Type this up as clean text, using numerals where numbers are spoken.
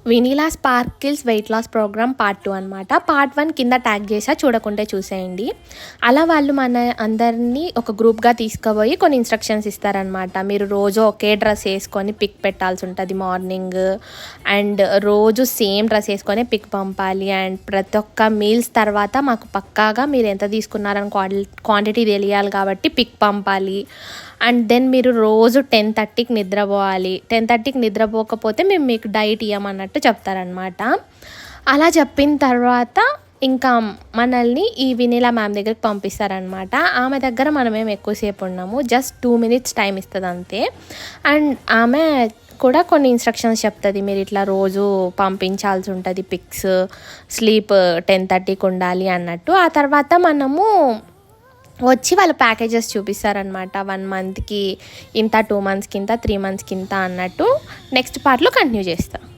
Vanilla sparkles weight loss program part 2 అనమాట. Part 1 కింద tag చేసా, చూడకుంటే చూసేయండి. అలా వాళ్ళు మన అందరినీ ఒక గ్రూప్గా తీసుకుపోయి కొన్ని ఇన్స్ట్రక్షన్స్ ఇస్తారనమాట. మీరు రోజు ఒకే డ్రెస్ వేసుకొని పిక్ పెట్టాల్సి ఉంటుంది మార్నింగ్, అండ్ రోజు సేమ్ డ్రెస్ వేసుకొని పిక్ పంపాలి. అండ్ ప్రతి ఒక్క మీల్స్ తర్వాత మాకు పక్కాగా మీరు ఎంత తీసుకున్నారని క్వాంటిటీ తెలియాలి కాబట్టి పిక్ పంపాలి. అండ్ దెన్ మీరు రోజు 10:30కి నిద్రపోవాలి. 10:30కి నిద్రపోకపోతే మేము మీకు డైట్ ఇవ్వమన్నట్టు చెప్తారనమాట. అలా చెప్పిన తర్వాత ఇంకా మనల్ని ఈ వెనీలా మ్యామ్ దగ్గరికి పంపిస్తారనమాట. ఆమె దగ్గర మనమేం ఎక్కువసేపు ఉన్నాము, జస్ట్ 2 minutes టైం ఇస్తుంది అంతే. అండ్ ఆమె కూడా కొన్ని ఇన్స్ట్రక్షన్స్ చెప్తుంది. మీరు ఇట్లా రోజు పంపించాల్సి ఉంటుంది పిక్స్, స్లీప్ 10:30కి ఉండాలి అన్నట్టు. ఆ తర్వాత మనము వచ్చి వాళ్ళ ప్యాకేజెస్ చూపిస్తారనమాట. 1 monthకి ఇంత, 2 monthsకి ఇంత, 3 monthsకి ఇంత అన్నట్టు. నెక్స్ట్ పార్ట్లో కంటిన్యూ చేస్తాం.